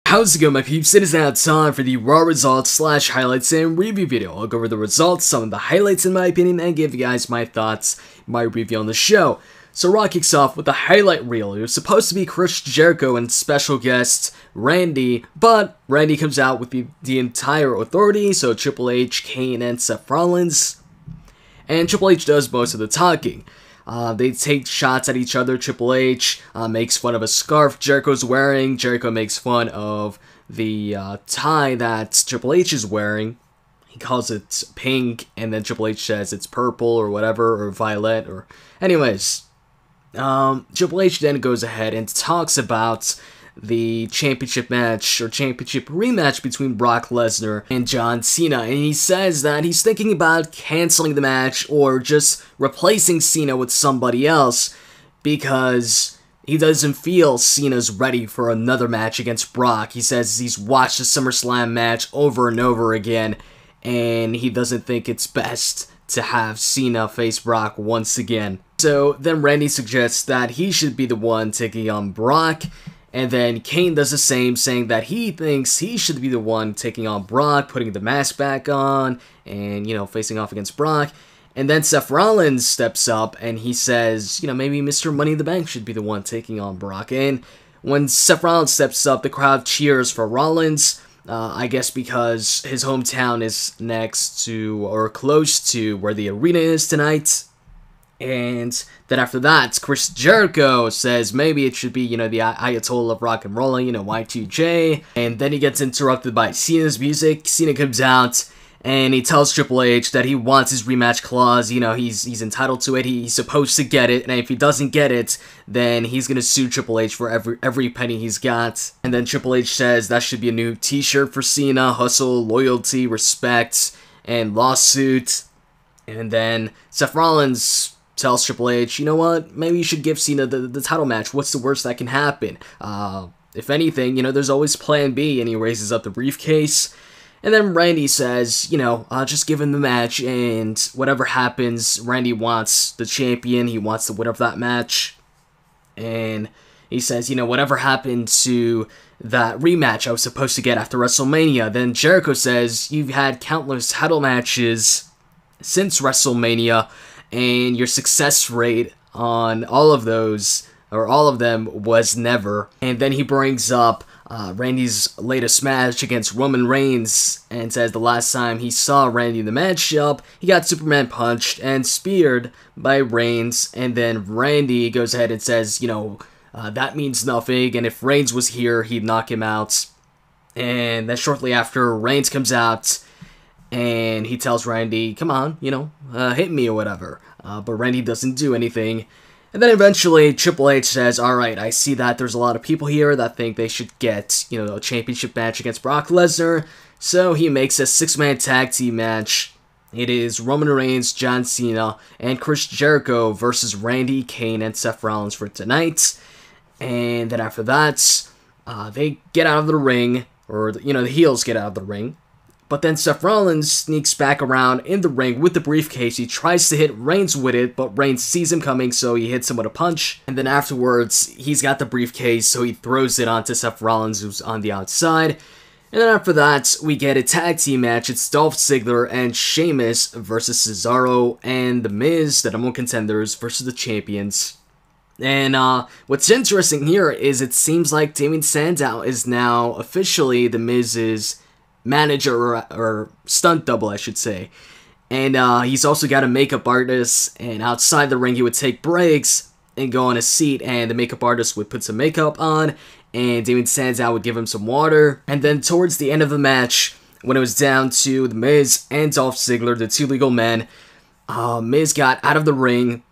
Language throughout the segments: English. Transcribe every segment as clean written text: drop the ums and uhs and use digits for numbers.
How's it going, my peeps? It is now time for the Raw results / highlights and review video. I'll go over the results, some of the highlights in my opinion, and give you guys my thoughts, my review on the show. So Raw kicks off with a highlight reel. It was supposed to be Chris Jericho and special guest Randy, but Randy comes out with the entire authority, so Triple H, Kane, and Seth Rollins. And Triple H does most of the talking. They take shots at each other. Triple H makes fun of a scarf Jericho's wearing. Jericho makes fun of the tie that Triple H is wearing. He calls it pink, and then Triple H says it's purple or whatever, or violet, or... Anyways, Triple H then goes ahead and talks about the championship match, or championship rematch between Brock Lesnar and John Cena, and he says that he's thinking about canceling the match or just replacing Cena with somebody else because he doesn't feel Cena's ready for another match against Brock. He says he's watched the SummerSlam match over and over again, and he doesn't think it's best to have Cena face Brock once again. So then Randy suggests that he should be the one taking on Brock, and then Kane does the same, saying that he thinks he should be the one taking on Brock, putting the mask back on, and, you know, facing off against Brock. And then Seth Rollins steps up, and he says, you know, maybe Mr. Money in the Bank should be the one taking on Brock. And when Seth Rollins steps up, the crowd cheers for Rollins, I guess because his hometown is next to, or close to, where the arena is tonight. And then after that, Chris Jericho says maybe it should be, you know, the Ayatollah of rock and roll, you know, Y2J. And then he gets interrupted by Cena's music. Cena comes out and he tells Triple H that he wants his rematch clause. You know, he's entitled to it. He's supposed to get it. And if he doesn't get it, then he's going to sue Triple H for every penny he's got. And then Triple H says that should be a new t-shirt for Cena: hustle, loyalty, respect, and lawsuit. And then Seth Rollins tells Triple H, you know what, maybe you should give Cena the title match. What's the worst that can happen? If anything, you know, there's always plan B, and he raises up the briefcase. And then Randy says, you know, just give him the match, and whatever happens, Randy wants the champion, he wants the winner of that match. And he says, you know, whatever happened to that rematch I was supposed to get after WrestleMania. Then Jericho says, you've had countless title matches since WrestleMania, and your success rate on all of those, or all of them, was never. And then he brings up Randy's latest match against Roman Reigns, and says the last time he saw Randy in the matchup, he got Superman punched and speared by Reigns. And then Randy goes ahead and says, you know, that means nothing, and if Reigns was here, he'd knock him out. And then shortly after, Reigns comes out, and he tells Randy, come on, you know, hit me or whatever. But Randy doesn't do anything. And then eventually Triple H says, alright, I see that there's a lot of people here that think they should get, you know, a championship match against Brock Lesnar. So he makes a 6-man tag team match. It is Roman Reigns, John Cena, and Chris Jericho versus Randy, Kane, and Seth Rollins for tonight. And then after that, they get out of the ring, or, you know, the heels get out of the ring. But then Seth Rollins sneaks back around in the ring with the briefcase. He tries to hit Reigns with it, but Reigns sees him coming, so he hits him with a punch. And then afterwards, he's got the briefcase, so he throws it onto Seth Rollins, who's on the outside. And then after that, we get a tag team match. It's Dolph Ziggler and Sheamus versus Cesaro and The Miz, the #1 contenders, versus the champions. And what's interesting here is it seems like Damien Mizdow is now officially The Miz's manager, or stunt double, I should say. And he's also got a makeup artist, and outside the ring he would take breaks and go on a seat, and the makeup artist would put some makeup on, and Damien Mizdow would give him some water. And then towards the end of the match, when it was down to The Miz and Dolph Ziggler, the two legal men, Miz got out of the ring,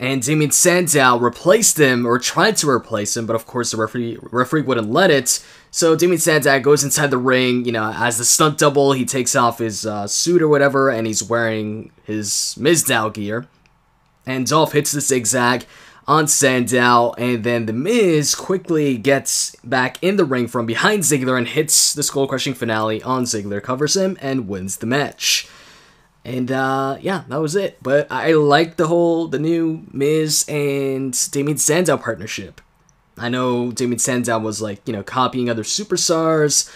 and Damien Mizdow replaced him, or tried to replace him, but of course the referee wouldn't let it. So Damien Mizdow goes inside the ring, you know, as the stunt double. He takes off his suit or whatever, and he's wearing his Mizdow gear. And Dolph hits the zigzag on Mizdow, and then The Miz quickly gets back in the ring from behind Ziggler and hits the skull-crushing finale on Ziggler, covers him, and wins the match. And, yeah, that was it. But I like the new Miz and Damien Mizdow partnership. I know Damien Sandow was, like, you know, copying other superstars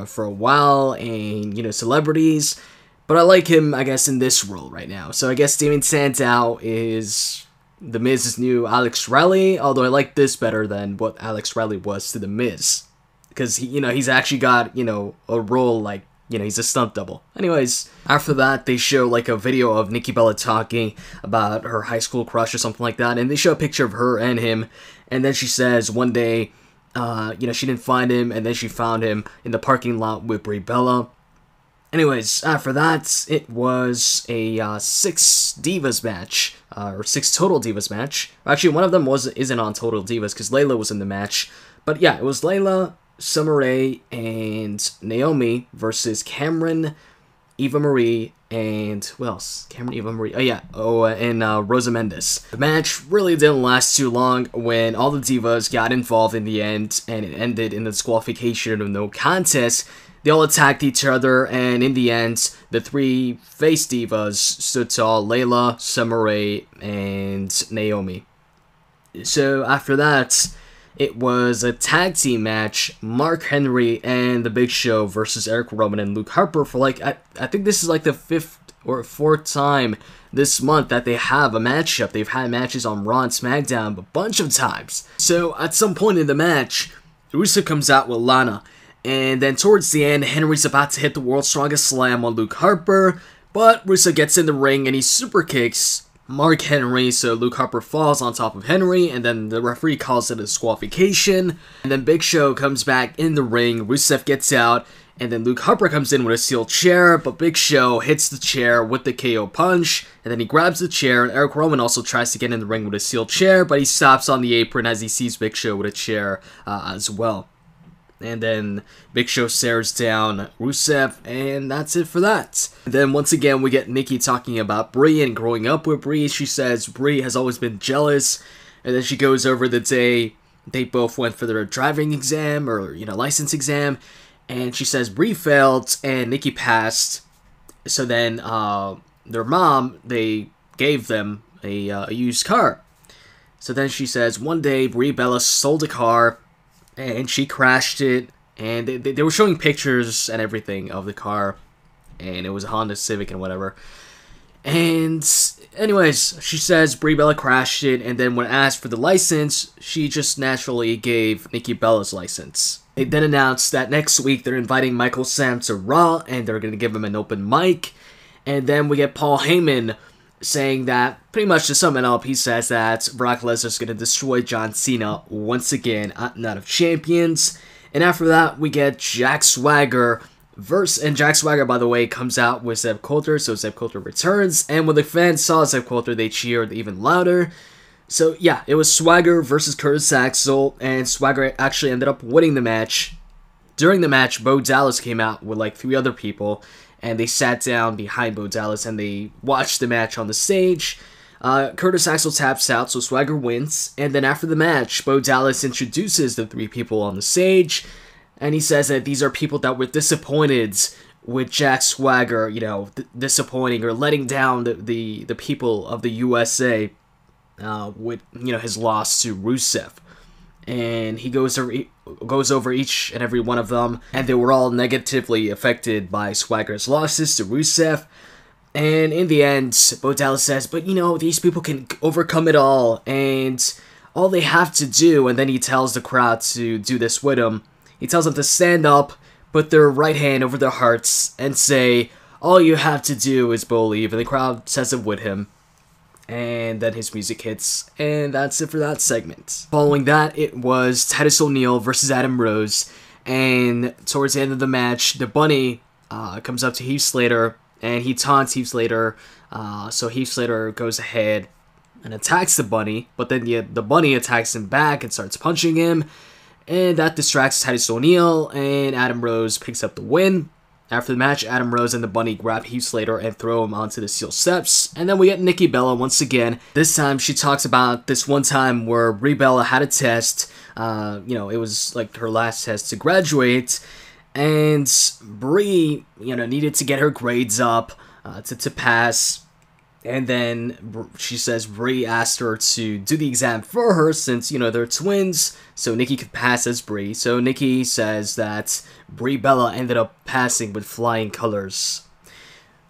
for a while and, you know, celebrities. But I like him, I guess, in this role right now. So I guess Damien Sandow is The Miz's new Alex Riley, although I like this better than what Alex Riley was to The Miz. Because, you know, he's actually got, you know, a role like, you know, he's a stunt double. Anyways, after that, they show, like, a video of Nikki Bella talking about her high school crush or something like that, and they show a picture of her and him, and then she says one day, you know, she didn't find him, and then she found him in the parking lot with Brie Bella. Anyways, after that, it was a Six Divas match, or Six Total Divas match. Actually, one of them isn't on Total Divas, because Layla was in the match. But yeah, it was Layla, Summer, and Naomi versus Cameron, Eva Marie, and who else? Cameron, Eva Marie. Oh yeah, and Rosa Mendez. The match really didn't last too long when all the divas got involved in the end, and it ended in the disqualification of no contest. They all attacked each other, and in the end, the three face divas stood tall: Layla, Summer, and Naomi. So after that, it was a tag team match, Mark Henry and The Big Show versus Erick, Rowan, and Luke Harper for, like, I think this is like the 5th or 4th time this month that they have a matchup. They've had matches on Raw and SmackDown a bunch of times. So at some point in the match, Rusev comes out with Lana, and then towards the end, Henry's about to hit the World's Strongest Slam on Luke Harper, but Rusev gets in the ring and he super kicks Mark Henry, so Luke Harper falls on top of Henry, and then the referee calls it a disqualification. And then Big Show comes back in the ring, Rusev gets out, and then Luke Harper comes in with a steel chair, but Big Show hits the chair with the KO punch, and then he grabs the chair, and Erick Rowan also tries to get in the ring with a steel chair, but he stops on the apron as he sees Big Show with a chair as well. And then Big Show stares down Rusev, and that's it for that. And then once again, we get Nikki talking about Brie and growing up with Brie. She says Brie has always been jealous, and then she goes over the day they both went for their driving exam, or, you know, license exam, and she says Brie failed and Nikki passed. So then their mom, they gave them a used car. So then she says one day Brie Bella sold a car, and she crashed it, and they were showing pictures and everything of the car, and it was a Honda Civic and whatever. And anyways, she says Brie Bella crashed it, and then when asked for the license, she just naturally gave Nikki Bella's license. They then announced that next week they're inviting Michael Sam to Raw, and they're going to give him an open mic. And then we get Paul Heyman saying that, pretty much to sum it up, he says that Brock Lesnar's going to destroy John Cena once again at Night of Champions. And after that, we get Jack Swagger and Jack Swagger, by the way, comes out with Zeb Coulter, so Zeb Coulter returns. And when the fans saw Zeb Coulter, they cheered even louder. So yeah, it was Swagger versus Curtis Axel, and Swagger actually ended up winning the match. During the match, Bo Dallas came out with like 3 other people, and they sat down behind Bo Dallas and they watched the match on the stage. Curtis Axel taps out, so Swagger wins. And then after the match, Bo Dallas introduces the 3 people on the stage, and he says that these are people that were disappointed with Jack Swagger, you know, disappointing or letting down the people of the USA with, you know, his loss to Rusev. And he goes over each and every one of them, and they were all negatively affected by Swagger's losses to Rusev. And in the end, Bo Dallas says, but you know, these people can overcome it all, and all they have to do, and then he tells the crowd to do this with him. He tells them to stand up, put their right hand over their hearts, and say, all you have to do is believe, and the crowd says it with him. And then his music hits, and that's it for that segment. Following that, it was Titus O'Neil versus Adam Rose, and towards the end of the match, the Bunny comes up to Heath Slater, and he taunts Heath Slater, so Heath Slater goes ahead and attacks the Bunny, but then the Bunny attacks him back and starts punching him, and that distracts Titus O'Neil, and Adam Rose picks up the win. After the match, Adam Rose and the Bunny grab Heath Slater and throw him onto the steel steps. And then we get Nikki Bella once again. This time, she talks about this one time where Brie Bella had a test. You know, it was like her last test to graduate. And Brie, you know, needed to get her grades up to pass. And then she says Brie asked her to do the exam for her since, you know, they're twins, so Nikki could pass as Brie. So Nikki says that Brie Bella ended up passing with flying colors.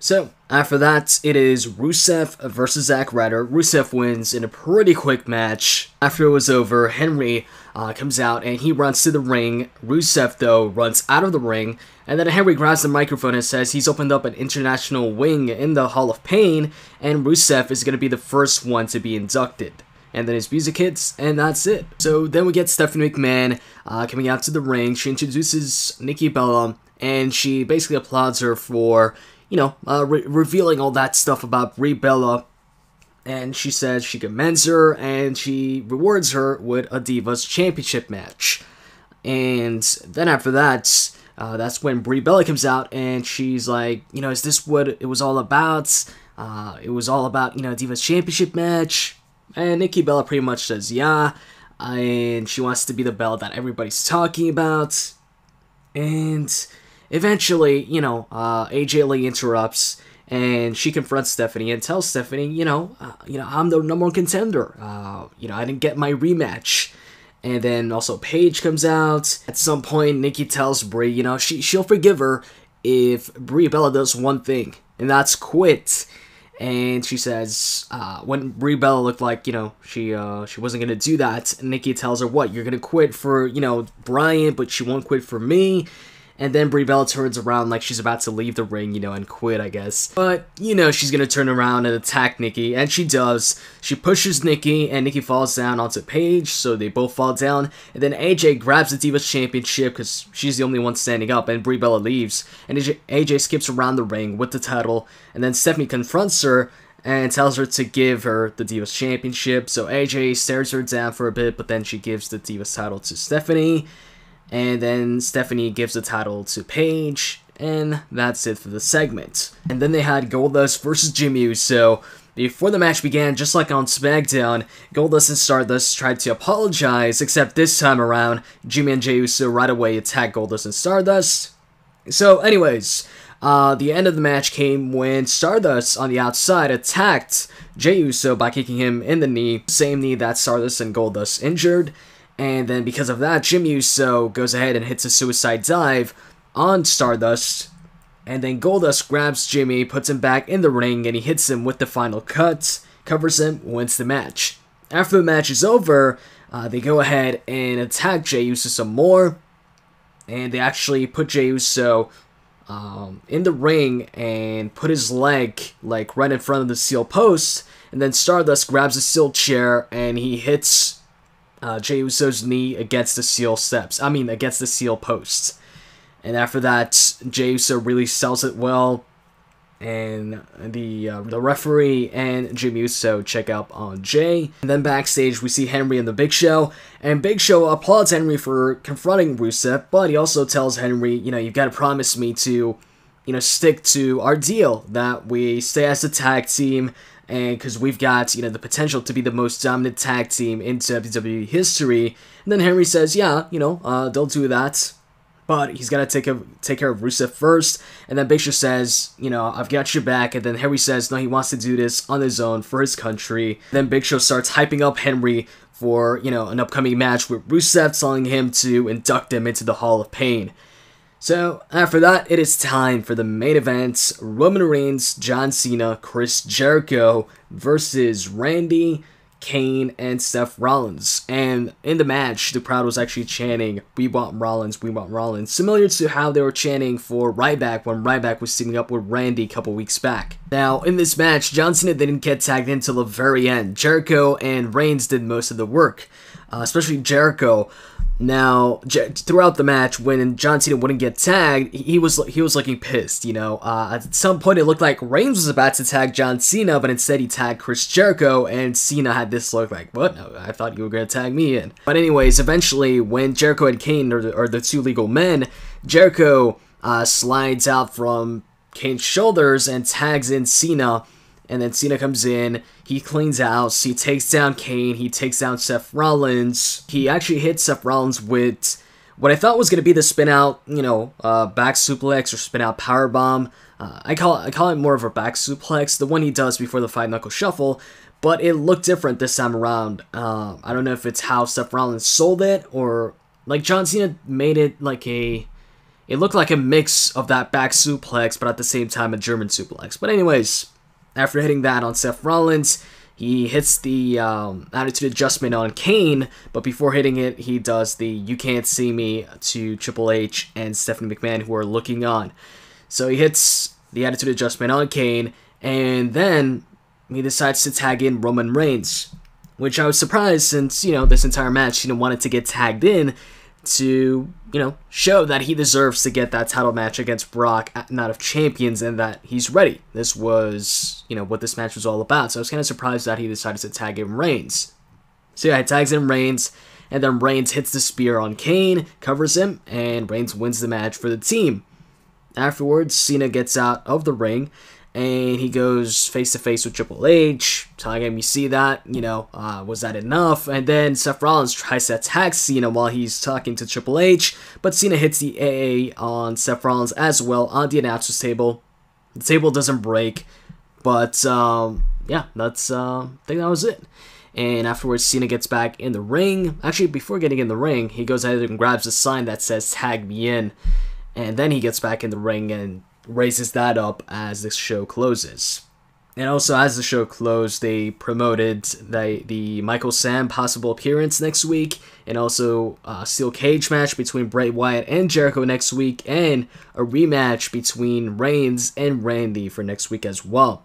So, after that, it is Rusev versus Zack Ryder. Rusev wins in a pretty quick match. After it was over, Henry comes out and he runs to the ring. Rusev, though, runs out of the ring. And then Henry grabs the microphone and says he's opened up an international wing in the Hall of Pain. And Rusev is going to be the first one to be inducted. And then his music hits, and that's it. So then we get Stephanie McMahon coming out to the ring. She introduces Nikki Bella, and she basically applauds her for, you know, revealing all that stuff about Brie Bella. And she says she commends her, and she rewards her with a Divas Championship match. And then after that, that's when Brie Bella comes out, and she's like, you know, is this what it was all about? It was all about, you know, Divas Championship match. And Nikki Bella pretty much says, yeah, and she wants to be the Bella that everybody's talking about. And eventually, you know, AJ Lee interrupts, and she confronts Stephanie and tells Stephanie, you know, I'm the number one contender. You know, I didn't get my rematch. And then also Paige comes out. At some point, Nikki tells Brie, you know, she'll forgive her if Brie Bella does one thing, and that's quit. And she says, when Brie Bella looked like, you know, she wasn't gonna do that, Nikki tells her, what, you're gonna quit for, you know, Brian, but she won't quit for me? And then Brie Bella turns around like she's about to leave the ring, you know, and quit, I guess. But, you know, she's gonna turn around and attack Nikki, and she does. She pushes Nikki, and Nikki falls down onto Paige, so they both fall down. And then AJ grabs the Divas Championship, because she's the only one standing up, and Brie Bella leaves. And AJ skips around the ring with the title, and then Stephanie confronts her, and tells her to give her the Divas Championship. So AJ stares her down for a bit, but then she gives the Divas title to Stephanie. And then Stephanie gives the title to Paige, and that's it for the segment. And then they had Goldust versus Jimmy Uso. Before the match began, just like on SmackDown, Goldust and Stardust tried to apologize, except this time around, Jimmy and Jey Uso right away attacked Goldust and Stardust. So anyways, the end of the match came when Stardust on the outside attacked Jey Uso by kicking him in the knee, same knee that Stardust and Goldust injured. And then because of that, Jimmy Uso goes ahead and hits a suicide dive on Stardust. And then Goldust grabs Jimmy, puts him back in the ring, and he hits him with the final cut, covers him, wins the match. After the match is over, they go ahead and attack Jey Uso some more. And they actually put Jey Uso in the ring and put his leg like right in front of the steel post. And then Stardust grabs a steel chair and he hits Jey Uso's knee against the steel steps. Against the steel posts. And after that, Jey Uso really sells it well. And the referee and Jimmy Uso check out on Jey. And then backstage, we see Henry and the Big Show. And Big Show applauds Henry for confronting Rusev. But he also tells Henry, you know, you've got to promise me to, you know, stick to our deal. That we stay as a tag team. And because we've got, you know, the potential to be the most dominant tag team in WWE history. And then Henry says, yeah, you know, they'll do that. But he's got to take care of Rusev first. And then Big Show says, you know, I've got your back. And then Henry says, no, he wants to do this on his own for his country. Then Big Show starts hyping up Henry for, you know, an upcoming match with Rusev, telling him to induct him into the Hall of Pain. So, after that, it is time for the main event. Roman Reigns, John Cena, Chris Jericho versus Randy, Kane, and Seth Rollins. And in the match, the crowd was actually chanting, we want Rollins, we want Rollins. Similar to how they were chanting for Ryback when Ryback was teaming up with Randy a couple weeks back. Now, in this match, John Cena didn't get tagged in until the very end. Jericho and Reigns did most of the work, especially Jericho. Now, throughout the match, when John Cena wouldn't get tagged, he was looking pissed, you know. At some point, it looked like Reigns was about to tag John Cena, but instead he tagged Chris Jericho, and Cena had this look like, what? No, I thought you were going to tag me in. But anyways, eventually, when Jericho and Kane are the two legal men, Jericho slides out from Kane's shoulders and tags in Cena. And then Cena comes in, he cleans house, he takes down Kane, he takes down Seth Rollins. He actually hits Seth Rollins with what I thought was going to be the spin out, back suplex or spin out powerbomb. I call it more of a back suplex, the one he does before the 5-knuckle shuffle, but it looked different this time around. I don't know if it's how Seth Rollins sold it, or like John Cena made it like it looked like a mix of that back suplex, but at the same time a German suplex. But anyways, after hitting that on Seth Rollins, he hits the attitude adjustment on Kane, but before hitting it, he does the "you can't see me" to Triple H and Stephanie McMahon, who are looking on. So he hits the attitude adjustment on Kane, and then he decides to tag in Roman Reigns, which I was surprised, since, this entire match, Cena wanted to get tagged in to, show that he deserves to get that title match against Brock at Night of Champions, and that he's ready. This was, what this match was all about. So I was kind of surprised that he decided to tag in Reigns. So yeah, he tags in Reigns, and then Reigns hits the spear on Kane, covers him, and Reigns wins the match for the team. Afterwards, Cena gets out of the ring, and he goes face-to-face with Triple H, telling him, you see that, was that enough? And then Seth Rollins tries to attack Cena while he's talking to Triple H, but Cena hits the AA on Seth Rollins as well on the announcer's table. The table doesn't break, but, yeah, that's, I think that was it. And afterwards, Cena gets back in the ring. Actually, before getting in the ring, he goes ahead and grabs a sign that says, "Tag me in." And then he gets back in the ring and raises that up as the show closes. And also, as the show closed, they promoted the Michael Sam possible appearance next week, and also a steel cage match between Bray Wyatt and Jericho next week, and a rematch between Reigns and Randy for next week as well.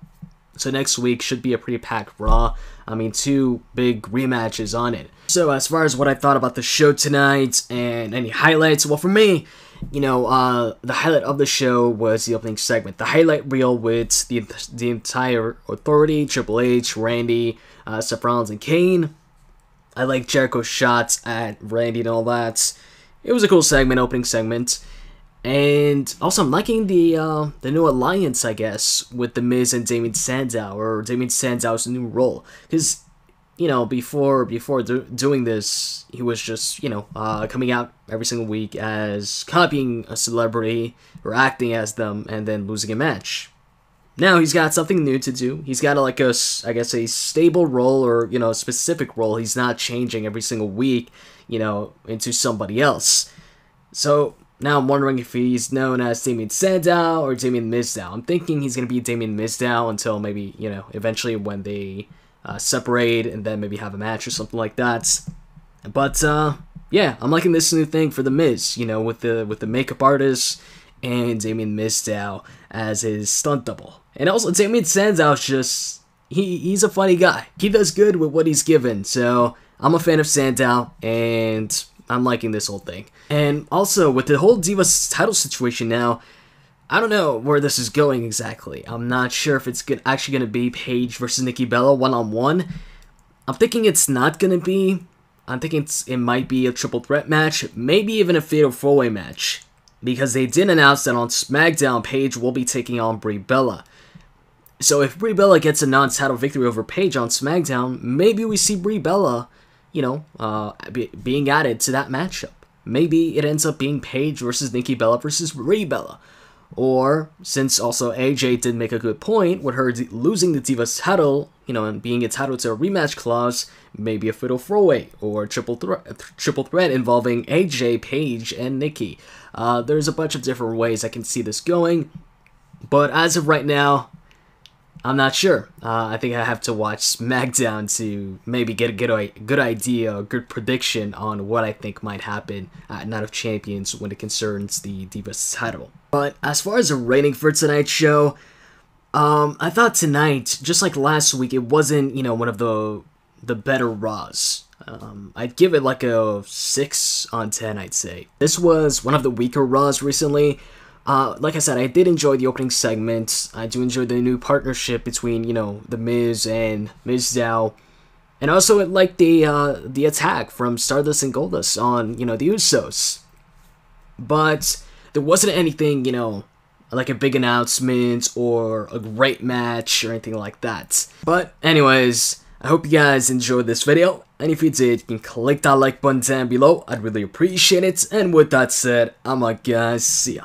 So next week should be a pretty packed Raw. I mean, 2 big rematches on it. So as far as what I thought about the show tonight and any highlights, well, for me, the highlight of the show was the opening segment. The highlight reel with the entire Authority, Triple H, Randy, Seth Rollins, and Kane. I like Jericho's shots at Randy and all that. It was a cool segment, opening segment. And also, I'm liking the new alliance, I guess, with The Miz and Damien Sandow, or Damien Sandow's new role. Because, before doing this, he was just, coming out every single week as copying a celebrity, or acting as them, and then losing a match. Now he's got something new to do. He's got a stable role, or, a specific role. He's not changing every single week, into somebody else. So now I'm wondering if he's known as Damien Sandow or Damien Mizdow. I'm thinking he's going to be Damien Mizdow until maybe, eventually when they separate and then maybe have a match or something like that. But, yeah, I'm liking this new thing for The Miz, with the makeup artist and Damien Mizdow as his stunt double. And also, Damien Sandow's just, he's a funny guy. He does good with what he's given, so I'm a fan of Sandow, and I'm liking this whole thing. And also, with the whole Divas title situation now, I don't know where this is going exactly. I'm not sure if it's actually going to be Paige versus Nikki Bella one-on-one. I'm thinking it's not going to be. I'm thinking it might be a triple threat match, maybe even a fatal 4-way match. Because they did announce that on SmackDown, Paige will be taking on Brie Bella. So if Brie Bella gets a non-title victory over Paige on SmackDown, maybe we see Brie Bella, being added to that matchup. Maybe it ends up being Paige versus Nikki Bella versus Brie Bella. Or, since also AJ did make a good point with her losing the Divas title, and being entitled to a rematch clause, maybe a fatal 4-way or triple threat involving AJ, Paige, and Nikki. There's a bunch of different ways I can see this going, but as of right now, I'm not sure. I think I have to watch SmackDown to maybe get a good idea, a good prediction on what I think might happen at Night of Champions when it concerns the Divas title. But as far as a rating for tonight's show, I thought tonight, just like last week, it wasn't, one of the better Raws. I'd give it like a 6 on 10, I'd say. This was one of the weaker Raws recently. Like I said, I did enjoy the opening segment. I do enjoy the new partnership between, The Miz and Mizdow. And also, it liked the attack from Stardust and Goldust on, the Usos. But there wasn't anything, like a big announcement or a great match or anything like that. But anyways, I hope you guys enjoyed this video, and if you did, you can click that like button down below. I'd really appreciate it. And with that said, I'm out, guys. See ya.